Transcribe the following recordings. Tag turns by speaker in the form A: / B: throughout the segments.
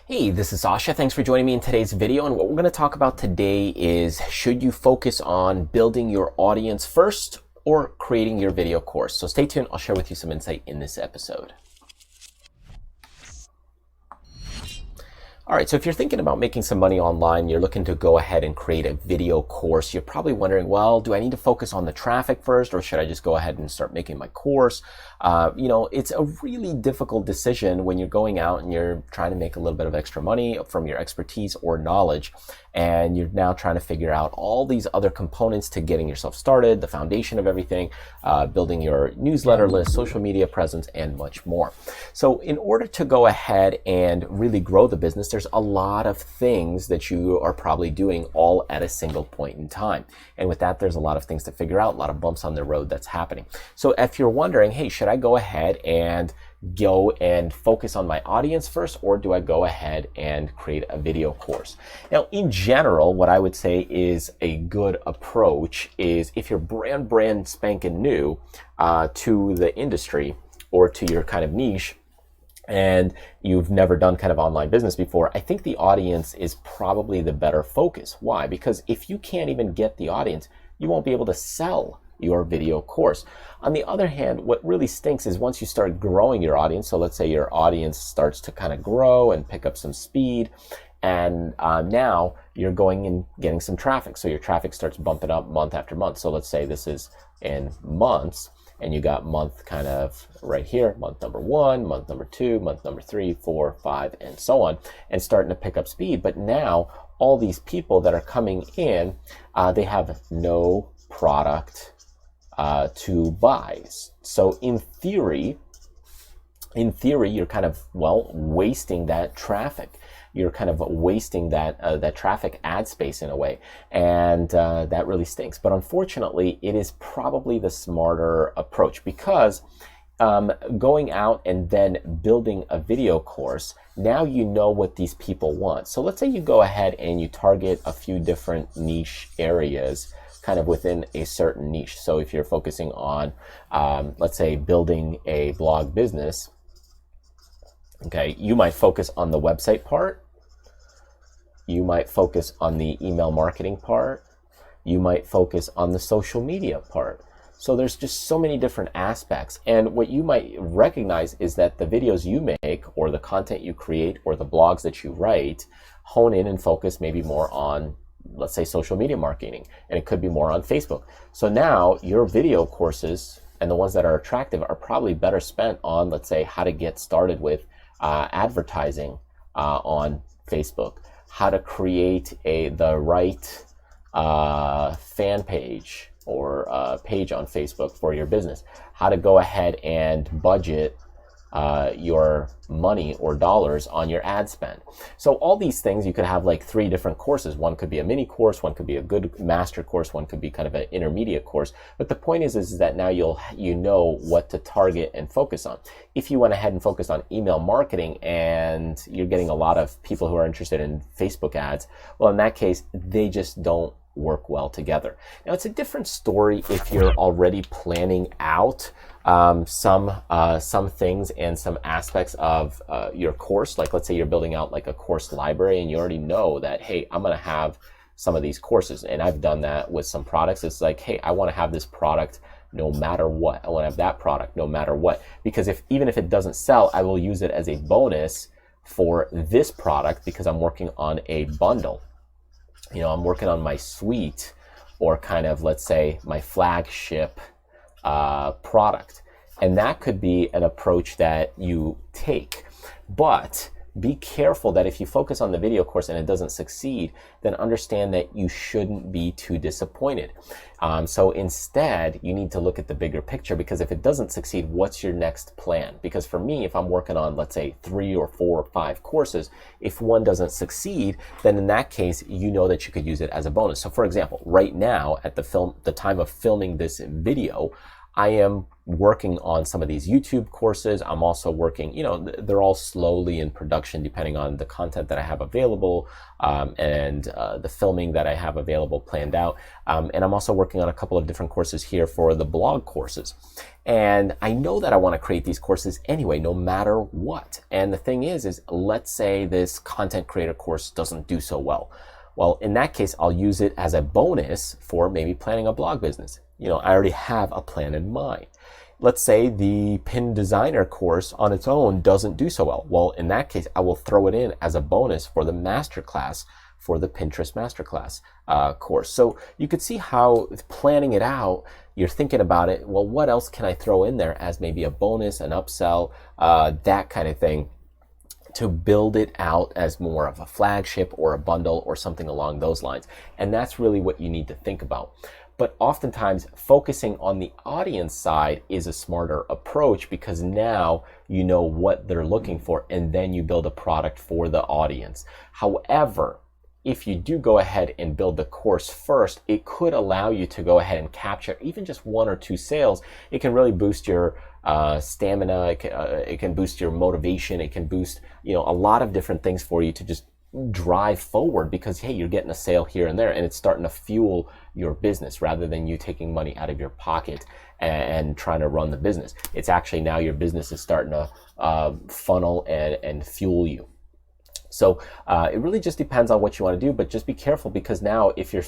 A: Hey, this is Sasha. Thanks for joining me in today's video. And what we're going to talk about today is, should you focus on building your audience first or creating your video course? So stay tuned. I'll share with you some insight in this episode. All right, so if you're thinking about making some money online, you're looking to go ahead and create a video course, you're probably wondering, well, do I need to focus on the traffic first, or should I just go ahead and start making my course? It's a really difficult decision when you're going out and you're trying to make a little bit of extra money from your expertise or knowledge, and you're now trying to figure out all these other components to getting yourself started, the foundation of everything, building your newsletter list, social media presence, and much more. So in order to go ahead and really grow the business, there's a lot of things that you are probably doing all at a single point in time. And with that, there's a lot of things to figure out, a lot of bumps on the road that's happening. So if you're wondering, hey, should I go ahead and go and focus on my audience first, or do I go ahead and create a video course? Now, in general, what I would say is a good approach is, if you're brand spanking new to the industry or to your kind of niche, and you've never done kind of online business before, I think the audience is probably the better focus. Why? Because if you can't even get the audience, you won't be able to sell your video course. On the other hand, what really stinks is once you start growing your audience, so let's say your audience starts to kind of grow and pick up some speed, and now you're going and getting some traffic. So your traffic starts bumping up month after month. So let's say this is in months, and you got month kind of right here, month number 1, month number 2, month number 3, 4, 5, and so on, and starting to pick up speed. But now all these people that are coming in, they have no product to buy. So in theory, you're kind of, wasting that traffic. You're kind of wasting that traffic ad space in a way, and that really stinks. But unfortunately, it is probably the smarter approach, because going out and then building a video course, now you know what these people want. So let's say you go ahead and you target a few different niche areas kind of within a certain niche. So if you're focusing on, let's say, building a blog business, okay, you might focus on the website part. You might focus on the email marketing part. You might focus on the social media part. So there's just so many different aspects. And what you might recognize is that the videos you make, or the content you create, or the blogs that you write, hone in and focus maybe more on, let's say, social media marketing, and it could be more on Facebook. So now your video courses, and the ones that are attractive, are probably better spent on, let's say, how to get started with advertising on Facebook, how to create the right fan page or page on Facebook for your business, how to go ahead and budget your money or dollars on your ad spend. So all these things, you could have like 3 different courses. One could be a mini course, one could be a good master course, one could be kind of an intermediate course. But the point is that now you know what to target and focus on. If you went ahead and focused on email marketing and you're getting a lot of people who are interested in Facebook ads, well, in that case, they just don't work well together. Now, it's a different story if you're already planning out some things and some aspects of your course. Like, let's say you're building out like a course library, and you already know that, hey, I'm going to have some of these courses. And I've done that with some products. It's like, hey, I want to have this product no matter what. I want to have that product no matter what. Because even if it doesn't sell, I will use it as a bonus for this product, because I'm working on a bundle. I'm working on my suite, or kind of, let's say, my flagship product. And that could be an approach that you take. But be careful that if you focus on the video course and it doesn't succeed, then understand that you shouldn't be too disappointed. So instead, you need to look at the bigger picture, because if it doesn't succeed, what's your next plan? Because for me, if I'm working on, let's say, 3 or 4 or 5 courses, if one doesn't succeed, then in that case, you know that you could use it as a bonus. So for example, right now, at the time of filming this video, I am working on some of these YouTube courses. I'm also working, they're all slowly in production depending on the content that I have available and the filming that I have available planned out. And I'm also working on a couple of different courses here for the blog courses. And I know that I want to create these courses anyway, no matter what. And the thing is let's say this content creator course doesn't do so well. Well, in that case, I'll use it as a bonus for maybe planning a blog business. I already have a plan in mind. Let's say the pin designer course on its own doesn't do so well. Well, in that case, I will throw it in as a bonus for the masterclass, for the Pinterest masterclass course. So you could see how planning it out, you're thinking about it, well, what else can I throw in there as maybe a bonus, an upsell, that kind of thing, to build it out as more of a flagship or a bundle or something along those lines. And that's really what you need to think about. But oftentimes focusing on the audience side is a smarter approach, because now you know what they're looking for and then you build a product for the audience. However, if you do go ahead and build the course first, it could allow you to go ahead and capture even just 1 or 2 sales. It can really boost your stamina. It can boost your motivation. It can boost, a lot of different things for you to just drive forward, because hey, you're getting a sale here and there and it's starting to fuel your business rather than you taking money out of your pocket and trying to run the business. It's actually now your business is starting to funnel and fuel you. So it really just depends on what you want to do, but just be careful, because now if you're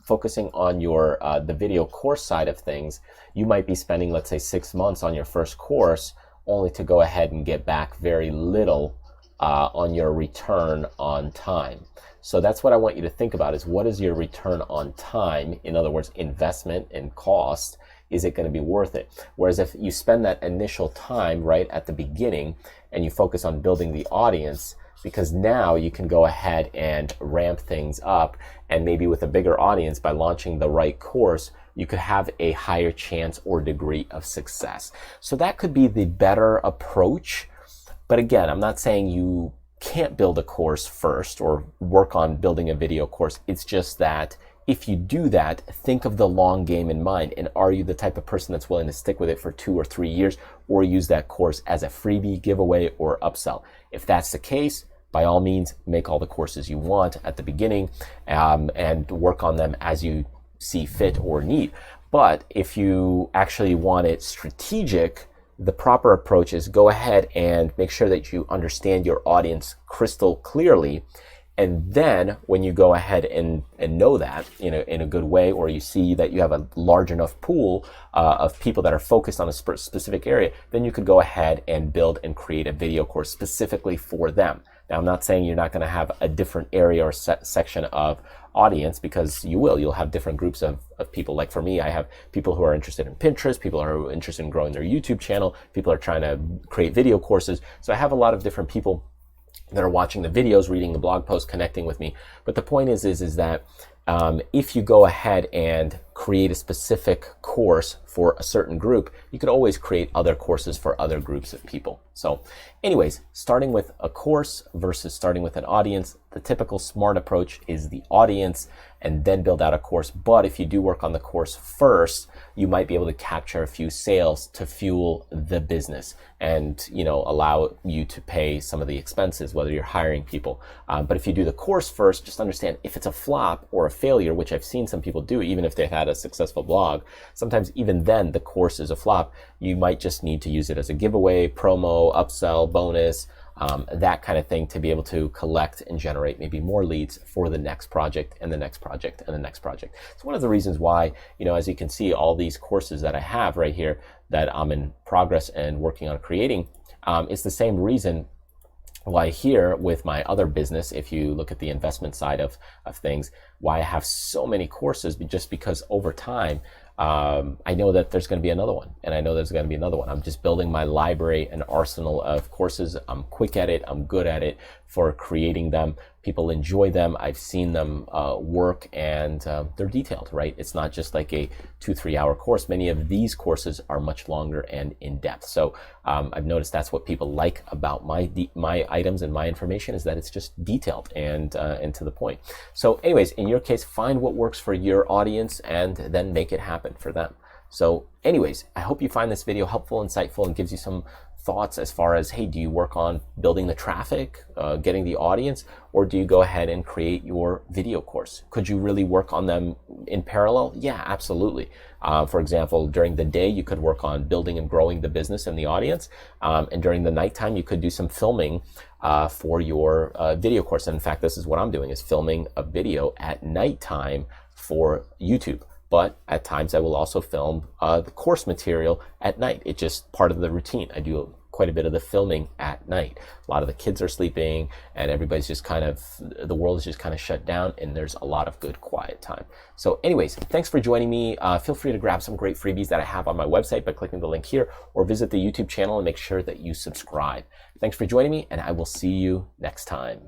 A: focusing on your the video course side of things, you might be spending, let's say, 6 months on your first course only to go ahead and get back very little on your return on time. So that's what I want you to think about, is what is your return on time? In other words, investment and cost. Is it going to be worth it? Whereas if you spend that initial time right at the beginning and you focus on building the audience, because now you can go ahead and ramp things up, and maybe with a bigger audience, by launching the right course, you could have a higher chance or degree of success. So that could be the better approach. But again, I'm not saying you can't build a course first or work on building a video course. It's just that if you do that, think of the long game in mind. And are you the type of person that's willing to stick with it for 2 or 3 years, or use that course as a freebie, giveaway, or upsell? If that's the case, by all means, make all the courses you want at the beginning and work on them as you see fit or need. But if you actually want it strategic, the proper approach is go ahead and make sure that you understand your audience crystal clearly. And then when you go ahead and know that in a good way, or you see that you have a large enough pool of people that are focused on a specific area, then you could go ahead and build and create a video course specifically for them. Now, I'm not saying you're not going to have a different area or section of audience, because you'll have different groups of people. Like for me, I have people who are interested in Pinterest, people who are interested in growing their YouTube channel, people are trying to create video courses. So I have a lot of different people that are watching the videos, reading the blog posts, connecting with me. But the point is that if you go ahead and create a specific course for a certain group, you could always create other courses for other groups of people. So anyways, starting with a course versus starting with an audience, the typical smart approach is the audience and then build out a course. But if you do work on the course first, you might be able to capture a few sales to fuel the business and, allow you to pay some of the expenses, whether you're hiring people. But if you do the course first, just understand, if it's a flop or a failure, which I've seen some people do, even if they've had a successful blog, sometimes even then the course is a flop. You might just need to use it as a giveaway, promo, upsell, bonus, that kind of thing, to be able to collect and generate maybe more leads for the next project and the next project and the next project. It's one of the reasons why, as you can see, all these courses that I have right here that I'm in progress and working on creating, it's the same reason why here with my other business, if you look at the investment side of things, why I have so many courses, just because over time, I know that there's going to be another one, and I know there's going to be another one. I'm just building my library, an arsenal of courses. I'm quick at it. I'm good at it for creating them. People enjoy them. I've seen them work, and they're detailed, right? It's not just like a 2-3 hour course. Many of these courses are much longer and in depth. So I've noticed that's what people like about my items and my information, is that it's just detailed and to the point. So anyways, in your case, find what works for your audience and then make it happen for them. So anyways, I hope you find this video helpful, insightful, and gives you some thoughts as far as, hey, do you work on building the traffic, getting the audience, or do you go ahead and create your video course? Could you really work on them in parallel? Yeah, absolutely. For example, during the day, you could work on building and growing the business and the audience. And during the nighttime, you could do some filming for your video course. And in fact, this is what I'm doing, is filming a video at nighttime for YouTube. But at times I will also film the course material at night. It's just part of the routine. I do quite a bit of the filming at night. A lot of the kids are sleeping and everybody's just kind of, the world is just kind of shut down, and there's a lot of good quiet time. So anyways, thanks for joining me. Feel free to grab some great freebies that I have on my website by clicking the link here, or visit the YouTube channel and make sure that you subscribe. Thanks for joining me, and I will see you next time.